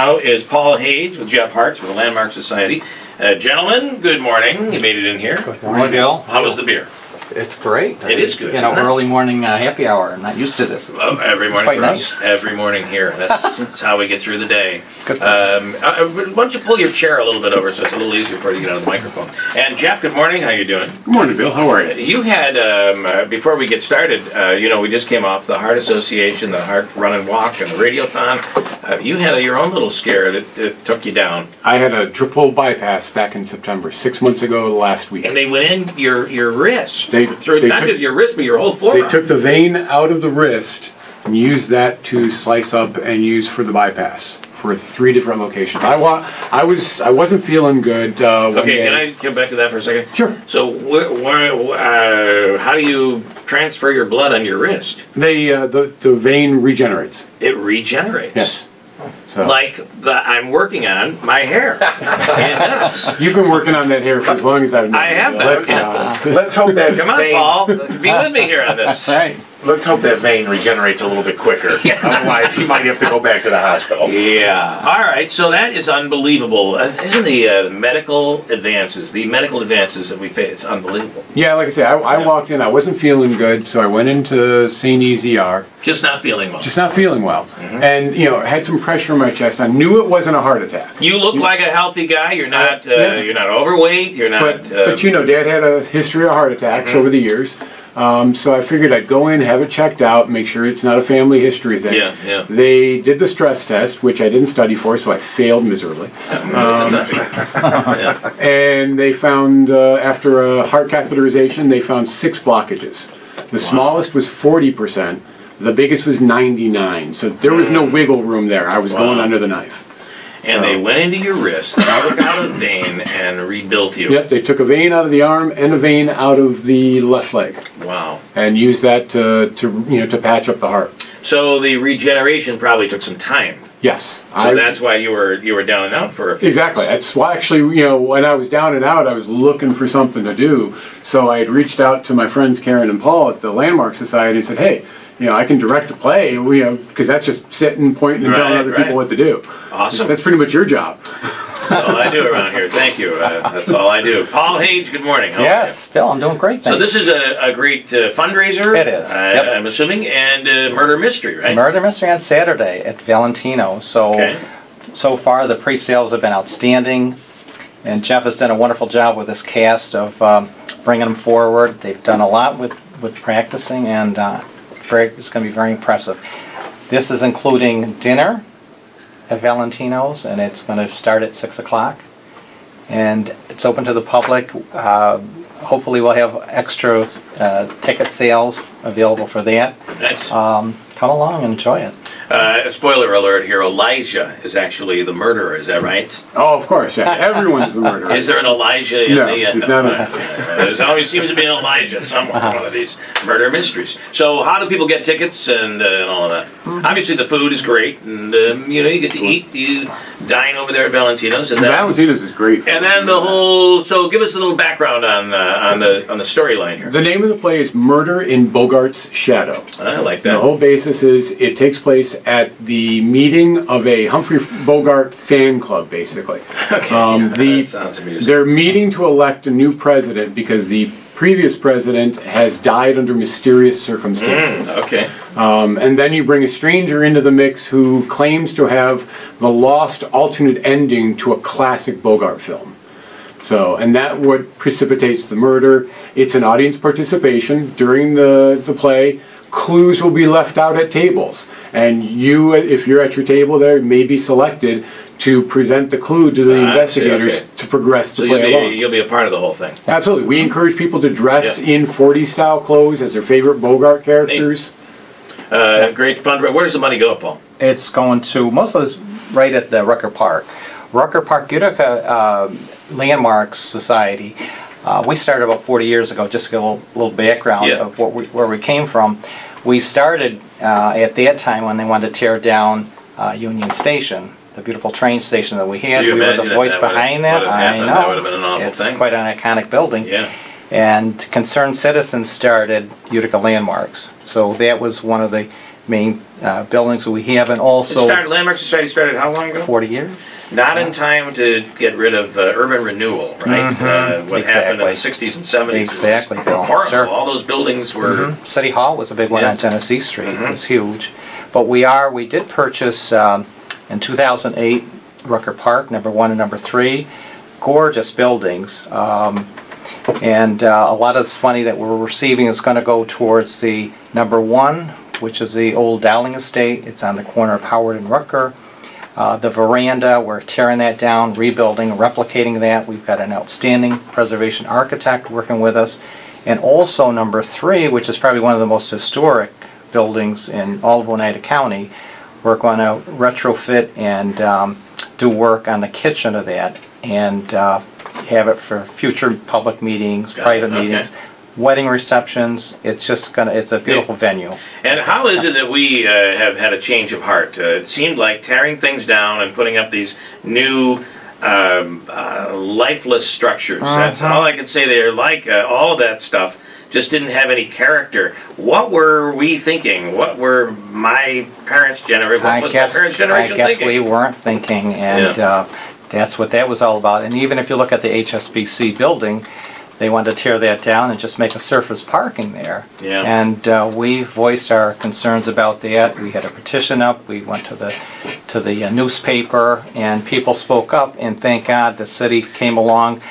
Now is Paul Hage with Jeff Hartz with the Landmark Society. Gentlemen, good morning. You made it in here. Good morning, Bill. How was the beer? It's great. It is good. You know, early morning happy hour. I'm not used to this. Every morning. Quite nice. Every morning here. That's how we get through the day. Good. Why don't you pull your chair a little bit over so it's a little easier for you to get on the microphone. And Jeff, good morning. How you doing? Good morning, Bill. How are you? You had, before we get started, we just came off the Heart Association, the Heart Run and Walk, and the Radiothon. You had your own little scare that took you down. I had a triple bypass back in September, 6 months ago last week. And they went in your wrist. They not just your wrist, but your whole forearm. They took the vein out of the wrist and used that to slice up and use for the bypass for 3 different locations. I wasn't feeling good. Okay, can I come back to that for a second? Sure. So, how do you transfer your blood on your wrist? The vein regenerates. It regenerates. Yes. So. Like I'm working on my hair. You've been working on that hair for as long as I've known. I have been. Let's be honest. Let's hope that Come on, vein, Paul. Be with me here on this. That's right. let's hope that vein regenerates a little bit quicker. Otherwise, he might have to go back to the hospital. Yeah. All right. So that is unbelievable. Isn't the medical advances that we face unbelievable? Yeah, like I said, I walked in. I wasn't feeling good, so I went into St. EZR. Just not feeling well. Just not feeling well, and had some pressure in my chest. I knew it wasn't a heart attack. You look like a healthy guy. You're not. You're not overweight. You're not. But Dad had a history of heart attacks over the years. So I figured I'd go in, have it checked out, make sure it's not a family history thing. Yeah, yeah. They did the stress test, which I didn't study for, so I failed miserably. And they found, after a heart catheterization, they found 6 blockages. The smallest was 40%. The biggest was 99. So there was no wiggle room there. I was going under the knife. And they went into your wrist, took out a vein, and rebuilt you. Yep, they took a vein out of the arm and a vein out of the left leg. Wow. And used that to patch up the heart. So the regeneration probably took some time. Yes. So that's why you were down and out for a few Exactly. months. That's why actually, when I was down and out, I was looking for something to do. So I had reached out to my friends Karen and Paul at the Landmark Society and said, hey, I can direct a play, because that's just sitting, pointing, and telling other people what to do. Awesome. That's pretty much your job. That's all I do around here. Thank you. That's all I do. Paul Hage, good morning. How are you? Phil, I'm doing great, thanks. So this is a great fundraiser. It is. Yep. I'm assuming, and murder mystery, right? Murder mystery on Saturday at Valentino. So far the pre-sales have been outstanding, and Jeff has done a wonderful job with this cast of bringing them forward. They've done a lot with practicing, and it's going to be very impressive. This is including dinner at Valentino's, and it's going to start at 6 o'clock. And it's open to the public. Hopefully we'll have extra ticket sales available for that. Nice. Come along and enjoy it. Spoiler alert here, Elijah is actually the murderer, is that right? Oh, of course, yeah. Everyone's the murderer. Is there an Elijah in no, the... there's not. There always seems to be an Elijah somewhere in one of these murder mysteries. So how do people get tickets and all of that? Obviously the food is great, and you get to eat, you dine over there at Valentino's. And Valentino's is great. And then so give us a little background on the storyline here. The name of the play is Murder in Bogart's Shadow. I like that. The whole basis is it takes place at the meeting of a Humphrey Bogart fan club, basically. Okay, that sounds amusing. They're meeting to elect a new president because the previous president has died under mysterious circumstances. Okay. And then you bring a stranger into the mix who claims to have the lost alternate ending to a classic Bogart film. So, and that what precipitates the murder. It's an audience participation during the play. Clues will be left out at tables, and you, if you're at your table there, may be selected to present the clue to the investigators to progress the play along. You'll be a part of the whole thing. Absolutely. We encourage people to dress in 40s style clothes as their favorite Bogart characters. Great fun. Where does the money go, Paul? It's going to, most of it's right at the Rucker Park. Rucker Park, Utica Landmark Society. We started about 40 years ago, just to get a little background of where we came from. We started at that time when they wanted to tear down Union Station, the beautiful train station that we had. We were the voice behind that. I know. That would have been an awful thing. It's quite an iconic building. Yeah. And concerned citizens started Utica Landmarks. So that was one of the main buildings that we have, and also Landmark Society started how long ago? 40 years. Not in time to get rid of urban renewal, right? What happened in the 60s and 70s. Exactly, Bill. Horrible. Sure. All those buildings were... City Hall was a big one on Genesee Street. It was huge. But we did purchase in 2008 Rucker Park, number 1 and number 3. Gorgeous buildings. And a lot of this money that we're receiving is going to go towards the number 1, which is the old Dowling Estate. It's on the corner of Howard and Rucker. The veranda, we're tearing that down, rebuilding, replicating that. We've got an outstanding preservation architect working with us. And also number 3, which is probably one of the most historic buildings in all of Oneida County. We're going to retrofit and do work on the kitchen of that and have it for future public meetings, private meetings, wedding receptions. It's just it's a beautiful venue. And how is it that we have had a change of heart? It seemed like tearing things down and putting up these new lifeless structures. That's all I can say. They're like all of that stuff just didn't have any character. What were we thinking? What were my parents' generation? What was my parents' generation thinking? I guess we weren't thinking, and that's what that was all about. And even if you look at the HSBC building, they wanted to tear that down and just make a surface parking there. Yeah. And we voiced our concerns about that. We had a petition up. We went to the newspaper, and people spoke up. And thank God the city came along.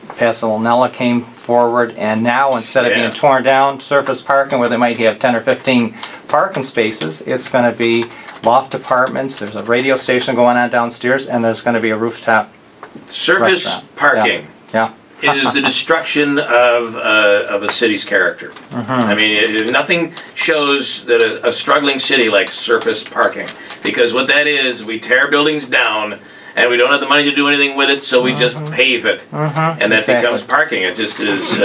Pasadena came forward, and now instead of being torn down, surface parking where they might have 10 or 15 parking spaces, it's going to be loft apartments. There's a radio station going on downstairs, and there's going to be a rooftop surface restaurant. Parking. Yeah. It is the destruction of a city's character. I mean, nothing shows that a struggling city like surface parking, because what that is, we tear buildings down and we don't have the money to do anything with it, so we just pave it, and that becomes parking. It just is.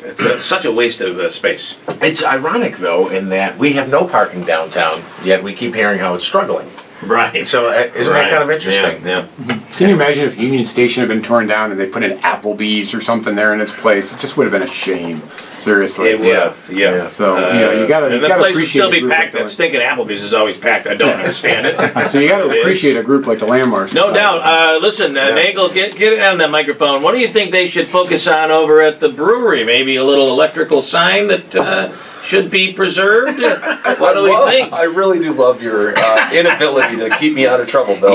It's such a waste of space. It's ironic, though, in that we have no parking downtown, yet we keep hearing how it's struggling. Right. So isn't that kind of interesting? Yeah. Can you imagine if Union Station had been torn down and they put an Applebee's or something there in its place? It just would have been a shame. Seriously. It would have. Yeah. So you got to and the place would appreciate still be packed. That stinking Applebee's is always packed. I don't understand it. So you got to appreciate a group like the Landmark Society. No doubt. Listen, Nagel, get on that microphone. What do you think they should focus on over at the brewery? Maybe a little electrical sign that should be preserved? What do we think? I really do love your inability to keep me out of trouble, Bill.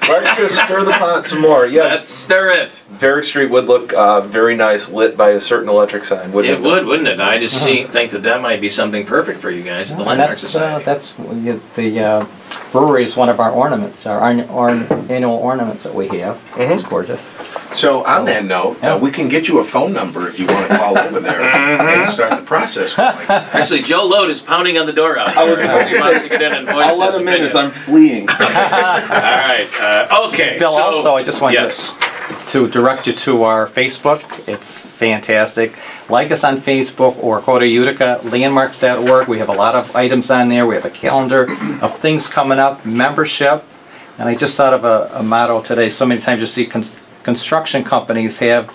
Let's just stir the pot some more. Yeah, let's stir it. Varick Street would look very nice lit by a certain electric sign, wouldn't it? It would, wouldn't it? I just think that might be something perfect for you guys at the Landmark Society. That's the brewery is one of our ornaments, our annual ornaments that we have. It's gorgeous. So on that note, we can get you a phone number if you want to call over there and start the process going. Actually, Joe Load is pounding on the door out here. I was about to say, I'll let him in as I'm fleeing. All right. Okay. Bill, also, I just wanted to direct you to our Facebook. It's fantastic. Like us on Facebook or go to Utica, landmarks.org. We have a lot of items on there. We have a calendar of things coming up, membership. And I just thought of a motto today. So many times you see construction companies have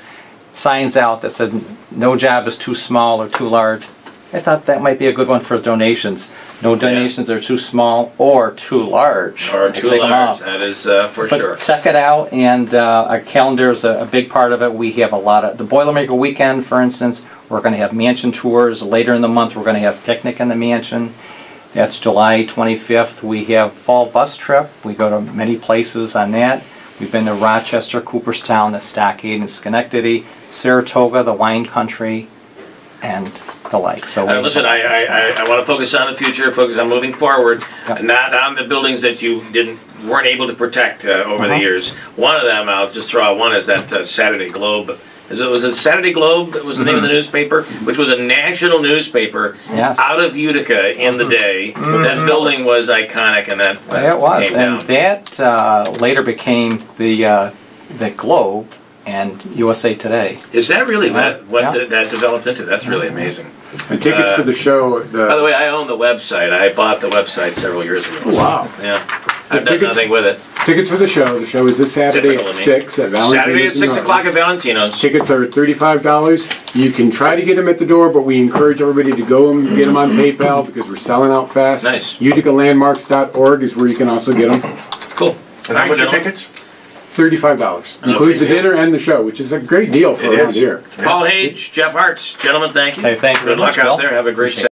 signs out that said no job is too small or too large. I thought that might be a good one for donations. No donations are too small or too large. Or too large, that is for sure. Check it out, and our calendar is a big part of it. We have a lot of, the Boilermaker Weekend, for instance, we're going to have mansion tours. Later in the month, we're going to have picnic in the mansion. That's July 25th. We have fall bus trip. We go to many places on that. We've been to Rochester, Cooperstown, the Stockade and Schenectady, Saratoga, the wine country, and the like. So listen, I want to focus on the future, focus on moving forward, not on the buildings that you weren't able to protect over the years. One of them, I'll just throw out one, is that Saturday Globe. Was it Saturday Globe that was the name of the newspaper? Which was a national newspaper out of Utica in the day. That building was iconic, and that it was. came down. And that later became the Globe and USA Today. Is that really that developed into? That's really amazing. And tickets for the show. By the way, I own the website. I bought the website several years ago. Oh, wow. Yeah. I've done nothing with it. Tickets for the show. The show is this Saturday Typical at of me. 6 at Valentino's. Saturday at 6 o'clock at Valentino's. Tickets are $35. You can try to get them at the door, but we encourage everybody to go and get them on PayPal because we're selling out fast. Nice. UticaLandmarks.org is where you can also get them. Cool. And how much are tickets? $35. Includes the dinner and the show, which is a great deal for around here. Paul Hage, Jeff Hartz, gentlemen, thank you. Hey, thank you Good very luck much, out Bill. there. Have a great